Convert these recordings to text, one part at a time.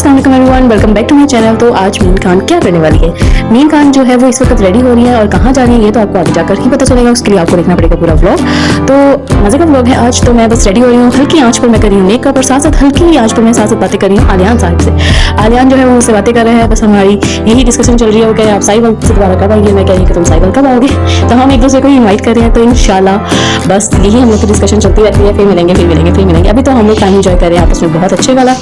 अस्सलाम वालेकुम everyone, welcome back to my channel. तो आज मीन खान क्या करने वाली है? मीन खान जो है वो इस वक्त रेडी हो रही है और कहाँ जा रही है ये तो आपको आगे जाकर ही पता चलेगा। उसके लिए आपको देखना पड़ेगा पूरा व्लॉग। तो मजे का व्लॉग है आज। तो मैं बस रेडी हो रही हूँ, हल्की आंच पर मैं कर रही हूँ मेकअप और साथ साथ हल्की आंच पर मैं साथ बातें कर रही हूँ आलियान साहब से। आलियान जो है वो मुझसे बातें कर रहे हैं, बस हमारी यही डिस्कशन चल रही है। वो कह रहे हैं आप साइकिल से दोबारा कब आएंगे, मैं कह रही हूँ कि तुम साइकिल कब आओगे। तो हम एक दूसरे को इन्वाइट कर रहे हैं। तो इंशाल्लाह बस यही हम लोग की डिस्कशन चलती रहती है, फिर मिलेंगे फिर मिलेंगे फिर मिलेंगे। अभी तो हम लोग टाइम एंजॉय कर रहे हैं आपस में बहुत अच्छे वाला।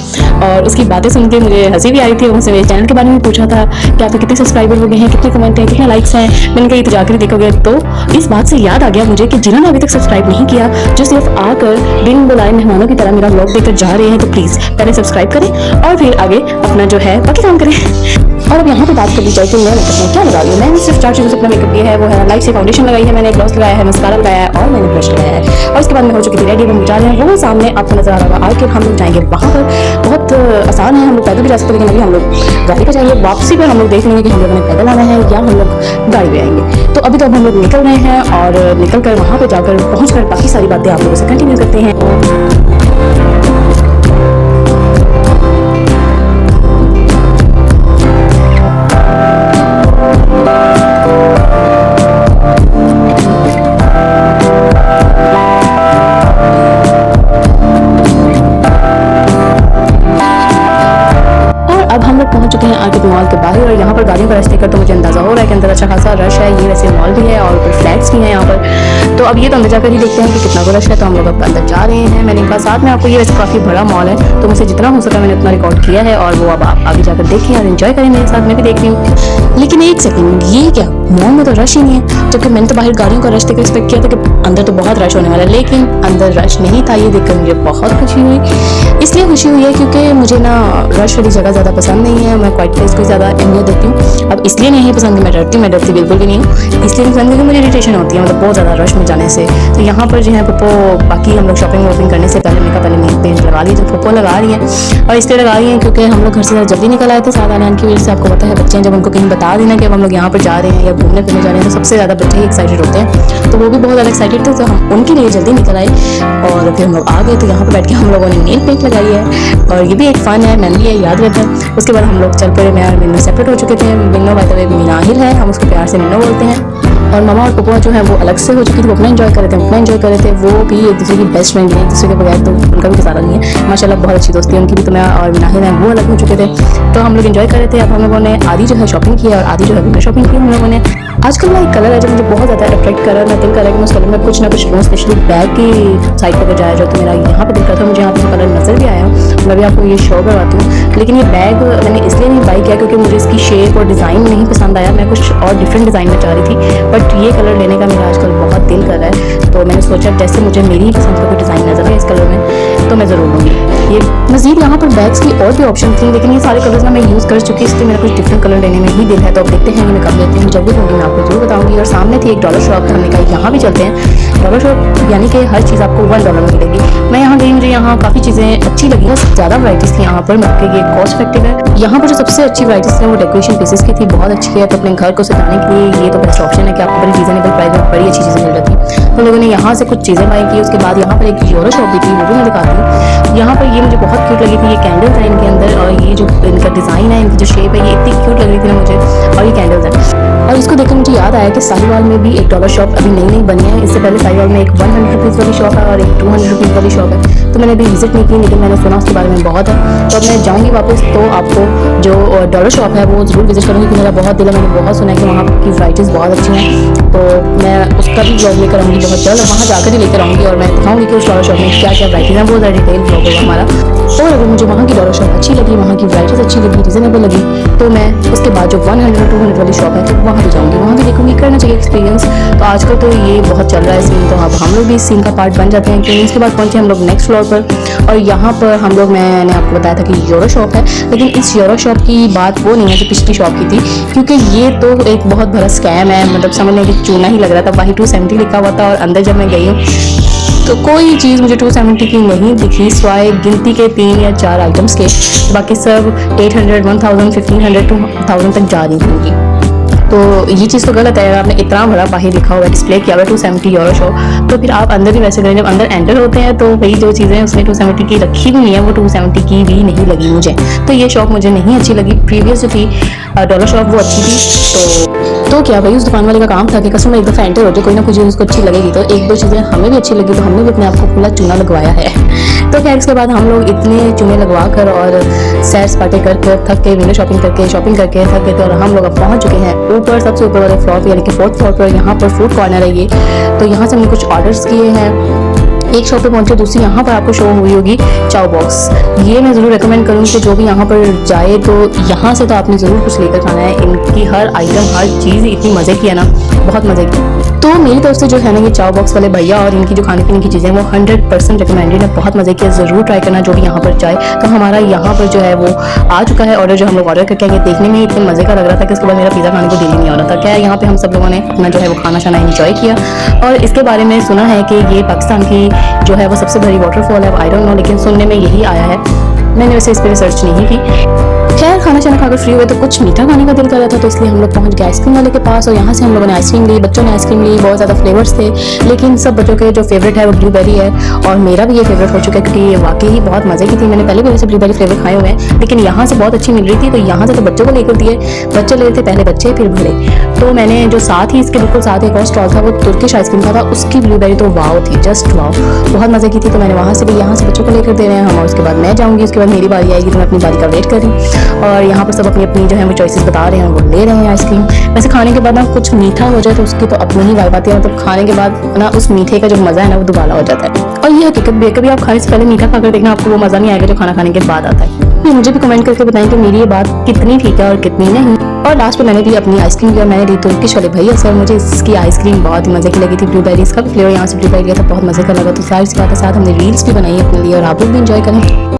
और उसकी बातें सुन के मुझे हंसी भी आई थी। उनसे मेरे चैनल के बारे में पूछा था कि आप कितने सब्सक्राइबर हो गए हैं, कितने कमेंट हैं, कितने लाइक्स हैं। मैंने कहा तो जाकर देखोगे। तो इस बात से याद आ गया मुझे कि जिन्होंने अभी तक सब्सक्राइब नहीं किया, जो सिर्फ आकर बिन बुलाए मेहमानों की तरह मेरा व्लॉग देखकर जा रहे हैं, तो प्लीज पहले सब्सक्राइब करें और फिर आगे अपना जो है बाकी काम करें। और अब यहाँ पे बात कर ली जाए कि मैं मेकअप में क्या लगा रही हूँ। मैंने सिर्फ 4 चीज़ों से अपना मेकअप किया है। वो है लाइट से फाउंडेशन लगाई है, मैंने ग्लॉस लगाया है, मस्कारा लगाया है और मैंने ब्रश लगाया है। और उसके बाद मैं हो चुकी थी रेडी। हम जा रहे हैं वो सामने आपको नजर आ रहा होगा। आगे हम लोग जाएंगे वहाँ पर। बहुत आसान है, हम लोग पैदल भी जा सकते हैं, लेकिन अभी हम लोग गाड़ी पर जाएंगे। वापसी पर हम लोग देख लेंगे कि हम लोगों ने पैदल आना है या हम लोग गाड़ी पे आएंगे। तो अभी तो अब हम लोग निकल रहे हैं और निकल कर वहाँ पर जाकर पहुँच कर बाकी सारी बातें आप लोगों से कंटिन्यू करते हैं। अब हम लोग पहुंच चुके हैं आगे मॉल के बाहर और यहाँ पर गाड़ियों का रश देखकर तो मुझे अंदाजा हो रहा है कि अंदर अच्छा खासा रश है। ये वैसे मॉल भी है और ऊपर फ्लैट्स भी हैं यहाँ पर। तो अब ये तो अंदर जाकर ही देखते हैं कि कितना को रश है। तो हम लोग अब अंदर जा रहे हैं। मैंने कहा साथ में आपको ये वैसे काफ़ी बड़ा मॉल है, तो मुझसे जितना हो सका मैंने उतना रिकॉर्ड किया है और वो अब आप आगे जाकर देखें और इन्जॉय करें मेरे साथ। मैं भी देख रही हूँ। लेकिन एक सेकेंड, ये क्या मॉल में तो रश ही नहीं है, जबकि मैंने तो बाहर गाड़ियों का रश देखकर एक्सपेक्ट किया था कि अंदर तो बहुत रश होने वाला है, लेकिन अंदर रश नहीं था। ये देखकर मुझे बहुत खुशी हुई। इसलिए खुशी हुई है क्योंकि मुझे ना रश वाली जगह ज़्यादा पसंद नहीं है। मैं क्वाइट प्लेस को ज़्यादा अहमियत देती हूँ। अब इसलिए नहीं पसंद कि मैं डरती बिल्कुल भी नहीं हूँ। इसलिए नहीं पसंद क्योंकि मुझे इरिटेशन होती है, मतलब बहुत ज़्यादा रश में जाने से। तो यहाँ पर जो है पप्पो बाकी हम लोग शॉपिंग वॉपिंग करने से पहले मेकअप पहले मेक पेंट लगा ली, जो पप्पो लगा रही है। और इसलिए लगा रही है क्योंकि हम लोग घर से जल्दी निकल आए थे साथ आलियान की वजह से। आपको पता है बच्चे जब उनको कहीं बता देना कि अब हम लोग यहाँ पर जा रहे हैं या घूमने फिरने जा रहे हैं, तो सबसे ज़्यादा बच्चे ही एक्साइटेड होते हैं। तो वो भी बहुत ज़्यादा एक्साइटेड थे, तो हम उनके लिए जल्दी निकल आए और फिर हम लोग आ गए। तो यहाँ पर बैठ के हम लोगों ने नेल पेंट लगाई है और ये भी एक फ़न है, मेमोरी है, याद रहता है। उसके बाद हम लोग चल पड़े। मैं और मिन्नू सेपरेट हो चुके थे। Minnu by the way Minahil है, हम उसको प्यार से मिन्नू बोलते हैं। और मामा और पप्पू जो है वो अलग से हो चुकी थी, वो अपना एंजॉय कर रहे थे, हम अपना एंजॉय कर रहे थे। वो भी एक दूसरे की बेस्ट फ्रेंड है, एक दूसरे के बगैर तो उनका भी गुजारा नहीं है। माशाल्लाह बहुत अच्छी दोस्ती है उनकी भी। तो मैं और मिनाहिल है वो अलग हो चुके थे, तो हम लोग एंजॉय कर रहे थे। अब हम लोगों ने आधी जो है शॉपिंग की और आधी जो है मैं शॉपिंग की हम लोगों ने। आजकल ना एक कलर है जो मुझे बहुत ज़्यादा अट्रैक्ट कर रहा है। मैं दिल कर रहा है कि मैं उस कलर में कुछ ना कुछ लूँ, स्पेशली बैग की साइड पर जाए जो। तो मेरा यहाँ पर दिल करता है, मुझे यहाँ पर कलर नजर भी आया, मैं भी आपको ये शो करवाती हूँ। लेकिन ये बैग मैंने इसलिए नहीं बाई किया क्योंकि मुझे इसकी शेप और डिज़ाइन नहीं पसंद आया। मैं कुछ और डिफरेंट डिज़ाइन में चाह रही थी, बट ये कलर लेने का मेरा आजकल बहुत दिल कर रहा है। तो मैंने सोचा जैसे मुझे मेरी पसंद का कोई डिज़ाइन नजर आया इस कलर में तो मैं ज़रूर लूँगी ये। मज़ीद यहाँ पर बैग्स की और भी ऑप्शन थी, लेकिन ये सारे कलर्स ना मैं यूज़ कर चुकी, इसलिए मेरा कुछ डिफरेंट कलर लेने में ही दिल है। तो अब देखते हैं कि मैं कब लेती हूँ। जब भी लूँगी मैं आपको जरूर बताऊँगी। और सामने थी एक डॉलर शॉप, हमने कहा यहाँ भी चलते हैं। डॉलर शॉप यानी कि हर चीज़ आपको $1 में मिलेगी। मैं यहाँ गई, मुझे यहाँ काफ़ी चीज़ें अच्छी लगी। बहुत ज़्यादा वराइटीज़ थी यहाँ पर, मतलब ये कॉस्ट इफेक्टिव है। यहाँ पर जो सबसे अच्छी वराइटीज़ थी वो डेकोरेशन पीसेस की थी, बहुत अच्छी है। तो अपने घर को सजाने के लिए ये तो बेस्ट ऑप्शन है कि आपको बड़ी रीजनेबल प्राइस में बड़ी अच्छी चीज़ें मिल जाती हैं। तो लोगों ने यहाँ से कुछ चीज़ें बाई की। उसके बाद यहाँ पर एक यूरो शॉप भी थी, वो भी मैं दिखाती हूँ। यहाँ पर ये मुझे बहुत क्यूट लगी थी। ये कैंडल्स हैं इनके अंदर और ये जो इनका डिज़ाइन है, इनकी जो शेप है, ये इतनी क्यूट लग रही थी ना मुझे। और ये कैंडल्स हैं और इसको देखकर मुझे याद आया कि साहिवाल में भी एक डॉलर शॉप अभी नई नई बनी है। इससे पहले साहिवाल में एक 100 रुपीज़ वाली शॉप है और एक 200 रुपीज़ वाली शॉप है। तो मैंने अभी विजिट नहीं की, लेकिन मैंने सुना उसके बारे में बहुत है। तो अब मैं जाऊँगी वापस, तो आपको जो डॉलर शॉप है वो ज़रूर विजिट करूँगी क्योंकि मेरा बहुत दिल है। मैंने बहुत सुना है कि वहाँ की वराइटीज़ बहुत अच्छी हैं, तो मैं उसका भी ब्लॉग लेकर आऊँगी बहुत जल्द। वहाँ जाकर ही लेकर आऊँगी और मैं दिखाऊँगी कि उस डॉलर शॉप में क्या क्या वराइटीज़ हैं। वो ज़्यादा डिटेल ब्लॉग होगा हमारा। और अगर मुझे वहाँ की डॉलर शॉप अच्छी लगी, वहाँ की वराइटीज़ अच्छी लगी, रीजनेबल लगी, तो मैं उसके बाद जो 100-200 वाली शॉप है तो वहाँ भी जाऊँगी, वहाँ भी देखूँगी। करना चाहिए एक्सपीरियंस। तो आजकल तो ये बहुत चल रहा है सीन, तो अब हम लोग भी इस सीन का पार्ट बन जाते हैं। क्योंकि इसके बाद पहुँचे हम लोग नेक्स्ट फ्लोर पर और यहाँ पर हम लोग, मैंने आपको बताया था कि यूरो शॉप है, लेकिन इस यूरो शॉप की बात वो नहीं है जो पिछली शॉप की थी, क्योंकि ये तो एक बहुत बड़ा स्कैम है। मतलब समझ लें कि चूना ही लग रहा था। वही 270 लिखा हुआ था और अंदर जब मैं गई हूँ तो कोई चीज़ मुझे 270 की नहीं दिखी, सिवाय गिनती के 3 या 4 आइटम्स के। बाकी सब 800, 1000, 1500, 2000 तक जा रही थी। तो ये चीज़ तो गलत है। अगर आपने इतना बड़ा बाहर लिखा हुआ है, डिस्प्ले किया हुआ है 270 यूरो शो, तो फिर आप अंदर भी वैसे करें। जब अंदर एंटर होते हैं तो वही जो चीज़ें उसमें 270 की रखी हुई है वो 270 की भी नहीं लगी मुझे। तो ये शॉप मुझे नहीं अच्छी लगी। प्रीवियस जो थी डॉलर शॉप वो अच्छी थी। तो क्या भाई उस दुकान वाले का काम था कि कस्टमर एक दफ़ा एंटर हो जाए, कोई ना कोई चीज़ उसको अच्छी लगेगी। तो एक दो चीज़ें हमें भी अच्छी लगी तो हमने भी अपने आप को खुला चूना लगवाया है। तो खैर इसके बाद हम लोग इतने चूने लगवा कर और सैर सपाटे करके थक के, विंडो शॉपिंग करके थक गए। तो हम लोग अब पहुंच चुके हैं ऊपर, सबसे ऊपर वाले फ्लोर पे, यानी कि 4th फ्लोर पर। यहाँ पर फूड कॉर्नर है ये। तो यहाँ से हमने कुछ ऑर्डर्स किए हैं। एक शॉप पे पहुंचे, दूसरी यहाँ पर आपको शो हुई होगी चाउ बॉक्स। ये मैं ज़रूर रेकमेंड करूँगी कि जो भी यहाँ पर जाए तो यहाँ से तो आपने ज़रूर कुछ लेकर खाना है। इनकी हर आइटम, हर चीज़ इतनी मज़े की है ना, बहुत मज़े की। तो मेरी तरफ से जो है ना ये चाउ बॉक्स वाले भैया और इनकी जो खाने पीने की चीज़ें वो 100% रिकमेंडेड है। बहुत मज़े की है, ज़रूर ट्राई करना जो भी यहाँ पर जाए। तो हमारा यहाँ पर जो है वो आ चुका है ऑर्डर, जो हम लोग ऑर्डर करके आएंगे। देखने में इतने मज़े का लग रहा था कि उसके बाद मेरा पिज़्ज़ा खाने को दिल ही नहीं हो रहा था। क्या है, यहाँ पे हम सब लोगों ने अपना जो है वो खाना शाना एंजॉय किया। और इसके बारे में सुना है कि ये पाकिस्तान की जो है वो सबसे बड़ी वाटरफॉल है। आई डोंट नो, लेकिन सुनने में यही आया है। मैंने वैसे इस पर रिसर्च नहीं की। खैर खाना शाना खाकर फ्री हुए तो कुछ मीठा खाने का दिल कर रहा था, तो इसलिए हम लोग पहुंच गए आइसक्रीम वाले के पास। और यहाँ से हम लोगों ने आइसक्रीम ली, बच्चों ने आइसक्रीम ली। बहुत ज़्यादा फ्लेवर्स थे, लेकिन सब बच्चों के जो फेवरेट है वो ब्लूबेरी है। और मेरा भी ये फेवरेट हो चुका है क्योंकि ये वाकई ही बहुत मज़े की थी। मैंने पहले भी वैसे ब्लूबेरी फ्लेवर खाए हुए हैं, लेकिन यहाँ से बहुत अच्छी मिल रही थी। तो यहाँ से तो बच्चों को लेकर दिए। बच्चे ले थे, पहले बच्चे फिर बड़े। तो मैंने जो साथ ही इसके बिल्कुल साथ एक और स्टॉल था, वो तुर्किश आइसक्रीम का था। उसकी ब्लूबेरी तो वाव थी, जस्ट वाव, बहुत मज़े की थी। तो मैंने वहाँ से भी, यहाँ से बच्चों को लेकर दे रहे हैं हम, और उसके बाद मैं जाऊँगी। उसके बाद मेरी बारी आएगी तो मैं अपनी बारी का वेट कर रही हूँ। और यहाँ पर सब अपनी अपनी जो है वो चॉइसेस बता रहे हैं, वो ले रहे हैं आइसक्रीम। वैसे खाने के बाद ना कुछ मीठा हो जाए तो उसकी तो अपनी ही वाइब आती है। मतलब खाने के बाद ना उस मीठे का जो मज़ा है ना वो दोबारा हो जाता है। और ये हकीकत भी है, कभी आप खाने से पहले मीठा खाकर देखना, आपको वो मज़ा नहीं आएगा जो खाना खाने के बाद आता है। तो मुझे भी कमेंट करके बताएं कि मेरी ये बात कितनी ठीक है और कितनी नहीं। और लास्ट में मैंने भी अपनी आइसक्रीम लिया। मैंने ली तुर्किश वाले भैया से, मुझे इसकी आइसक्रीम बहुत ही मज़े की लगी थी। ब्लूबेरी इसका भी फ्लेवर यहाँ से ब्लूबेरी लिया था, बहुत मज़े का लगा। तो सारी सी बात के साथ हमने रील्स भी बनाई अपने लिए, और आप लोग भी इंजॉय करें।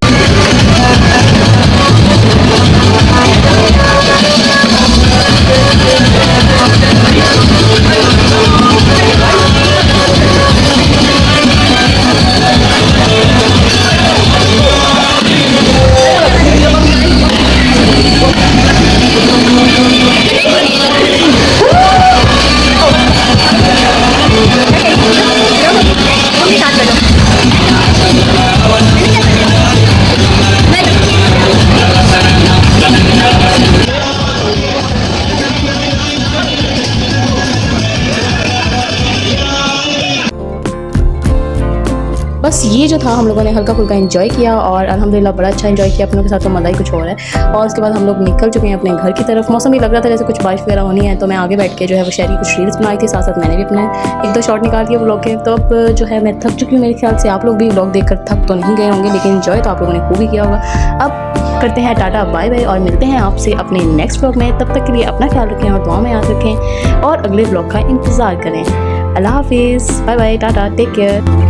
बस ये जो था हम लोगों ने हल्का फुल्का एंजॉय किया, और अल्हम्दुलिल्लाह बड़ा अच्छा एंजॉय किया अपनों के साथ। तो मज़ा ही कुछ और है। और उसके बाद हम लोग निकल चुके हैं अपने घर की तरफ। मौसम भी लग रहा था जैसे कुछ बारिश वगैरह होनी है, तो मैं आगे बैठ के जो है वो शहरी कुछ रील्स बनाई थी। साथ साथ मैंने भी अपने एक दो शॉट निकाल दिए व्लॉग के। तो अब जो है मैं थक चुकी हूँ। मेरे ख्याल से आप लोग भी व्लॉग देखकर थक तो नहीं गए होंगे, लेकिन एंजॉय तो आप लोगों ने खूब ही किया होगा। अब करते हैं टाटा बाय बाय, और मिलते हैं आपसे अपने नेक्स्ट व्लॉग में। तब तक के लिए अपना ख्याल रखें और दुआ में याद रखें, और अगले व्लॉग का इंतज़ार करें। अल्लाह हाफिज़, bye bye, tata, take care.